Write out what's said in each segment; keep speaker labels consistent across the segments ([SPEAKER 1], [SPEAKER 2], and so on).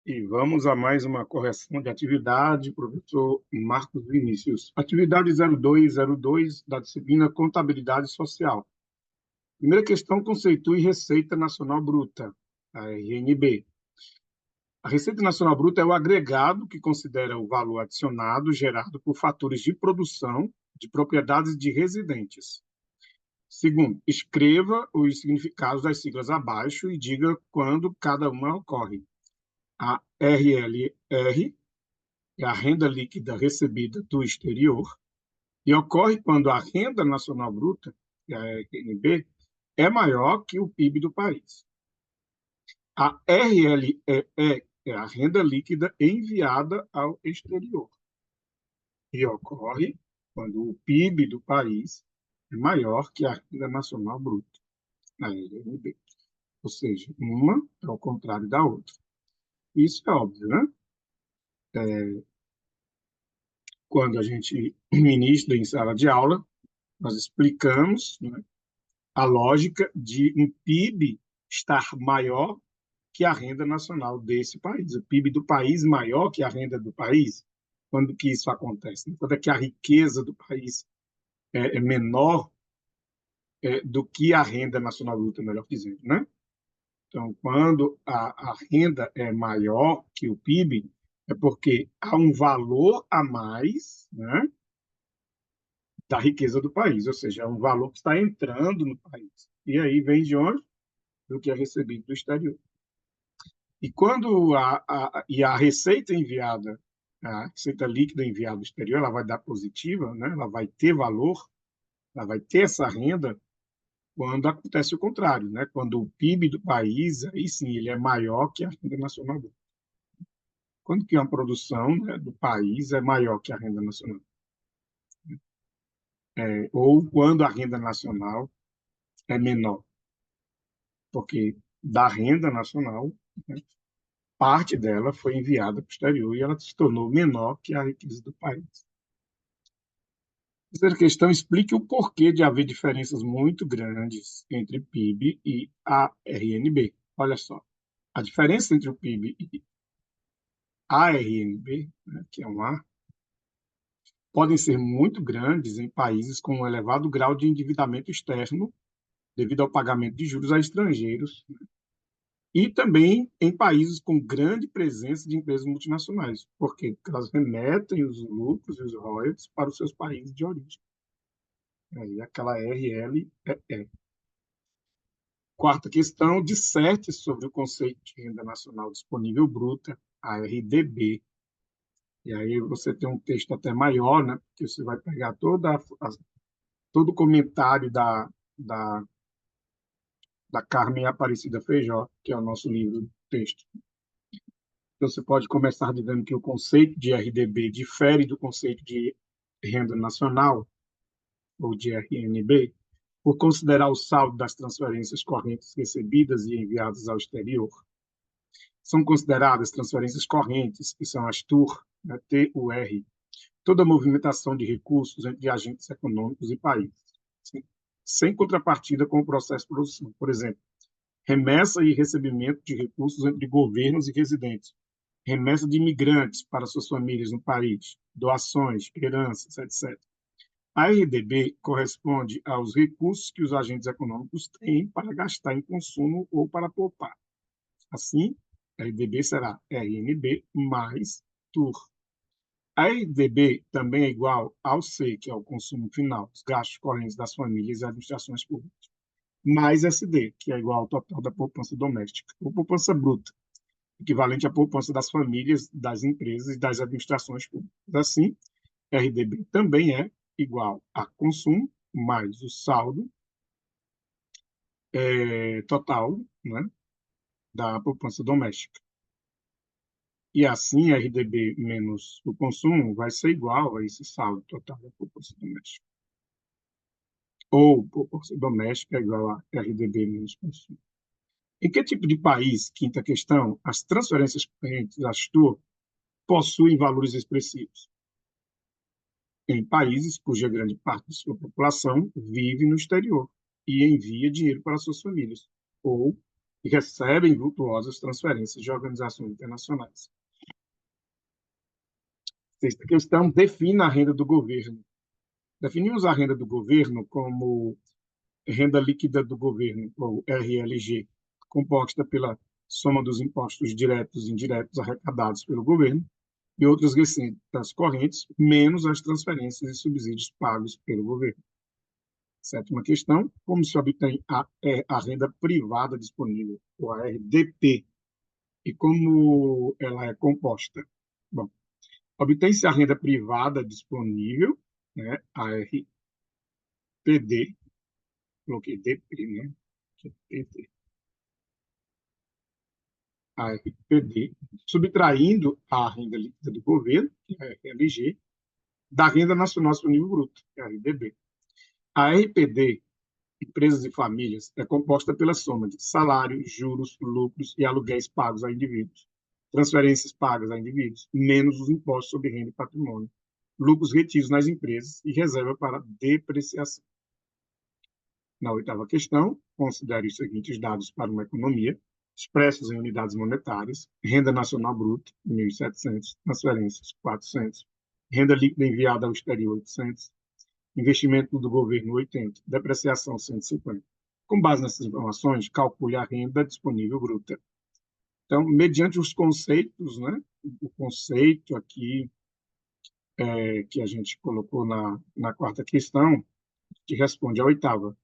[SPEAKER 1] E vamos a mais uma correção de atividade, professor Marcos Vinícius. Atividade 0202 da disciplina Contabilidade Social. Primeira questão, conceitue Receita Nacional Bruta, a RNB. A Receita Nacional Bruta é o agregado que considera o valor adicionado gerado por fatores de produção de propriedades de residentes. Segundo, escreva os significados das siglas abaixo e diga quando cada uma ocorre. A RLR é a renda líquida recebida do exterior, e ocorre quando a renda nacional bruta, que é a RNB, é maior que o PIB do país. A RLE é a renda líquida enviada ao exterior, e ocorre quando o PIB do país é maior que a renda nacional bruta, a RNB. Ou seja, uma é ao contrário da outra. Isso é óbvio, né? Quando a gente ministra em sala de aula, nós explicamos, né, a lógica de um PIB estar maior que a renda nacional desse país. O PIB do país maior que a renda do país. Quando que isso acontece? Quando é que a riqueza do país é menor do que a renda nacional bruta, melhor dizendo, né? Então, quando a renda é maior que o PIB, é porque há um valor a mais, né, da riqueza do país, ou seja, é um valor que está entrando no país. E aí vem de onde? Do que é recebido do exterior. E quando a receita enviada, a receita líquida enviada do exterior, ela vai dar positiva, né? Ela vai ter valor, ela vai ter essa renda quando acontece o contrário, né? Quando o PIB do país, aí sim, ele é maior que a renda nacional bruta. Quando que a produção, né, do país é maior que a renda nacional. Ou quando a renda nacional é menor, porque da renda nacional, né, parte dela foi enviada para o exterior e ela se tornou menor que a riqueza do país. Terceira questão, explique o porquê de haver diferenças muito grandes entre PIB e a RNB. Olha só, a diferença entre o PIB e a RNB, né, que é um A, podem ser muito grandes em países com um elevado grau de endividamento externo, devido ao pagamento de juros a estrangeiros, e também em países com grande presença de empresas multinacionais. Por quê? Porque elas remetem os lucros e os royalties para os seus países de origem. Aí aquela RL é. Quarta questão, disserte sobre o conceito de renda nacional disponível bruta, a RDB. E aí você tem um texto até maior, né? Porque você vai pegar todo o comentário da Carmen Aparecida Feijó, que é o nosso livro de texto. Então, você pode começar dizendo que o conceito de RDB difere do conceito de renda nacional, ou de RNB, por considerar o saldo das transferências correntes recebidas e enviadas ao exterior. São consideradas transferências correntes, que são as TUR, né, TUR, toda movimentação de recursos entre agentes econômicos e países, sem contrapartida com o processo de produção. Por exemplo, remessa e recebimento de recursos entre governos e residentes, remessa de imigrantes para suas famílias no país, doações, heranças, etc. A RDB corresponde aos recursos que os agentes econômicos têm para gastar em consumo ou para poupar. Assim, a RDB será RNB mais TUR. A RDB também é igual ao C, que é o consumo final, dos gastos correntes das famílias e administrações públicas, mais SD, que é igual ao total da poupança doméstica, ou poupança bruta, equivalente à poupança das famílias, das empresas e das administrações públicas. Assim, RDB também é igual a consumo mais o saldo total, né, da poupança doméstica. E assim, RDB menos o consumo vai ser igual a esse saldo total da poupança doméstica. Ou poupança doméstica é igual a RDB menos consumo. Em que tipo de país, quinta questão, as transferências correntes, as TUR, possuem valores expressivos? Em países cuja grande parte de sua população vive no exterior e envia dinheiro para suas famílias, ou e recebem vultuosas transferências de organizações internacionais. Sexta questão, defina a renda do governo. Definimos a renda do governo como renda líquida do governo, ou RLG, composta pela soma dos impostos diretos e indiretos arrecadados pelo governo e outras receitas correntes, menos as transferências e subsídios pagos pelo governo. Sétima questão, como se obtém a renda privada disponível, ou a RDP, e como ela é composta? Bom, obtém-se a renda privada disponível, né, a RPD, coloquei DP, né, PT, a RPD, subtraindo a renda líquida do governo, que é a RLG, da renda nacional disponível bruta, que é a RDB. A RPD, empresas e famílias, é composta pela soma de salários, juros, lucros e aluguéis pagos a indivíduos, transferências pagas a indivíduos, menos os impostos sobre renda e patrimônio, lucros retidos nas empresas e reserva para depreciação. Na oitava questão, considere os seguintes dados para uma economia, expressos em unidades monetárias: renda nacional bruta, 1.700, transferências, 400, renda líquida enviada ao exterior, 800, investimento do governo, 80, depreciação, 150. Com base nessas informações, calcule a renda disponível bruta. Então, mediante os conceitos, né, o conceito aqui que a gente colocou na quarta questão, que responde à oitava.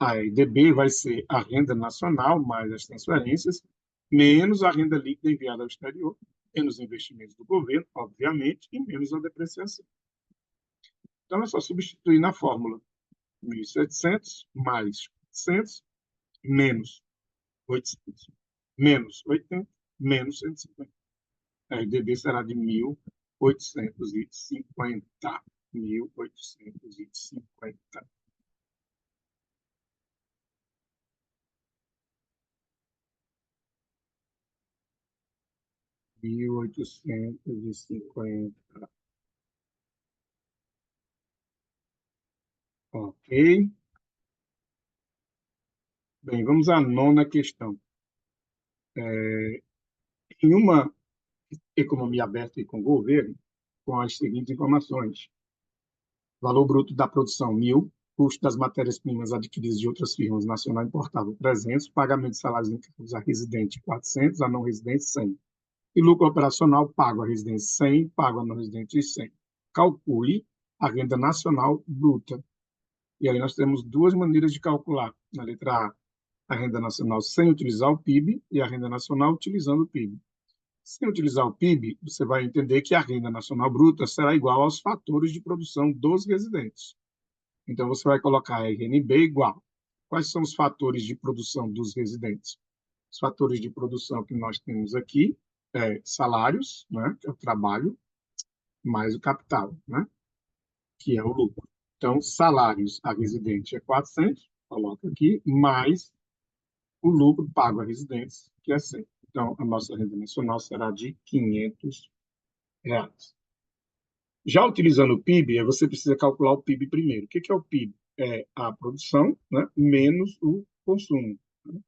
[SPEAKER 1] A RDB vai ser a renda nacional mais as transferências, menos a renda líquida enviada ao exterior, menos investimentos do governo, obviamente, e menos a depreciação. Então, é só substituir na fórmula 1.700 mais 400 menos 800, menos 80, menos 150. A RDB será de 1.850. 1.850. 1.850. Ok. Bem, vamos à nona questão. Em uma economia aberta e com governo, com as seguintes informações: valor bruto da produção, 1.000, custo das matérias-primas adquiridas de outras firmas nacional importável, 300, pagamento de salários encargos a residente, 400, a não residente, 100. E lucro operacional, pago a residente, 100, pago a não residente, 100. Calcule a renda nacional bruta. E aí nós temos duas maneiras de calcular. Na letra A renda nacional sem utilizar o PIB e a renda nacional utilizando o PIB. Sem utilizar o PIB, você vai entender que a renda nacional bruta será igual aos fatores de produção dos residentes. Então, você vai colocar RNB igual. Quais são os fatores de produção dos residentes? Os fatores de produção que nós temos aqui salários, né, que é o trabalho, mais o capital, né, que é o lucro. Então, salários a residente é 400, coloca aqui, mais o lucro pago a residentes, que é 100. Então, a nossa renda nacional será de R$ 500. Já utilizando o PIB, você precisa calcular o PIB primeiro. O que é o PIB? É a produção, né, menos o consumo. Né?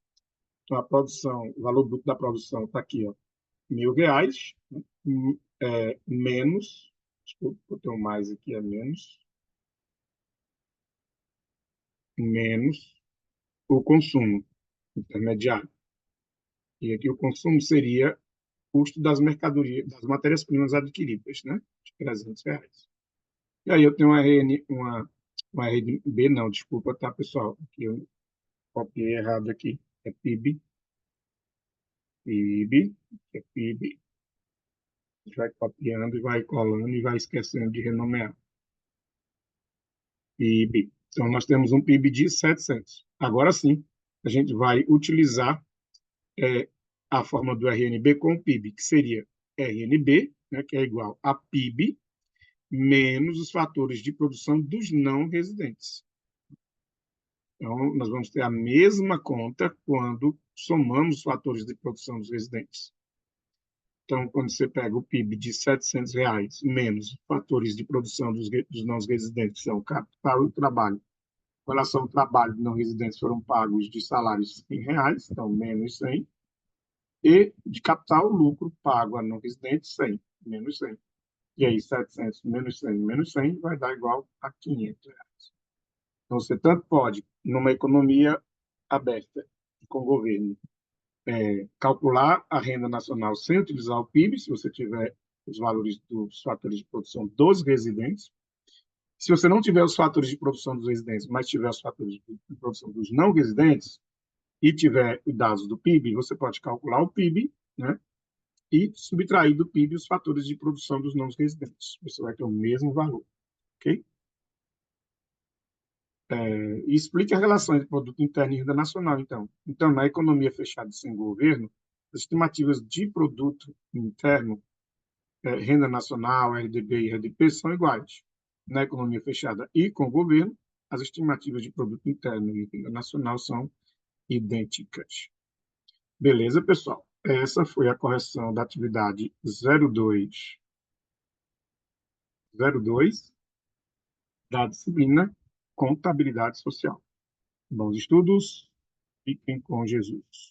[SPEAKER 1] Então, a produção, o valor bruto da produção está aqui, ó, R$ 1.000, né, menos, desculpa, eu tenho mais aqui, é menos o consumo intermediário. E aqui o consumo seria custo das mercadorias, das matérias-primas adquiridas, né? De R$ 300. E aí eu tenho uma RNB, não, desculpa, tá, pessoal? Aqui eu copiei errado aqui. É PIB, é PIB. A gente vai copiando e vai colando e vai esquecendo de renomear. PIB. Então, nós temos um PIB de 700. Agora sim, a gente vai utilizar a forma do RNB com o PIB, que seria RNB, né, que é igual a PIB, menos os fatores de produção dos não residentes. Então, nós vamos ter a mesma conta quando somamos os fatores de produção dos residentes. Então, quando você pega o PIB de R$ 700 menos os fatores de produção dos não residentes, que são o capital e o trabalho, Com relação ao trabalho de não residentes, foram pagos de salários R$ 100, então menos 100. E de capital, lucro pago a não residentes, 100, menos 100. E aí, 700 menos 100 vai dar igual a R$ 500. Então, você tanto pode, numa economia aberta com o governo, calcular a renda nacional sem utilizar o PIB, se você tiver os valores dos fatores de produção dos residentes. Se você não tiver os fatores de produção dos residentes, mas tiver os fatores de produção dos não residentes, e tiver os dados do PIB, você pode calcular o PIB, né? E subtrair do PIB os fatores de produção dos não residentes. Você vai ter o mesmo valor, ok? E explique a relação entre produto interno e renda nacional, então. Então, na economia fechada sem governo, as estimativas de produto interno, renda nacional, RDB e RDP são iguais. Na economia fechada e com governo, as estimativas de produto interno e renda nacional são idênticas. Beleza, pessoal? Essa foi a correção da atividade 0202 da disciplina Contabilidade Social. Bons estudos, fiquem com Jesus.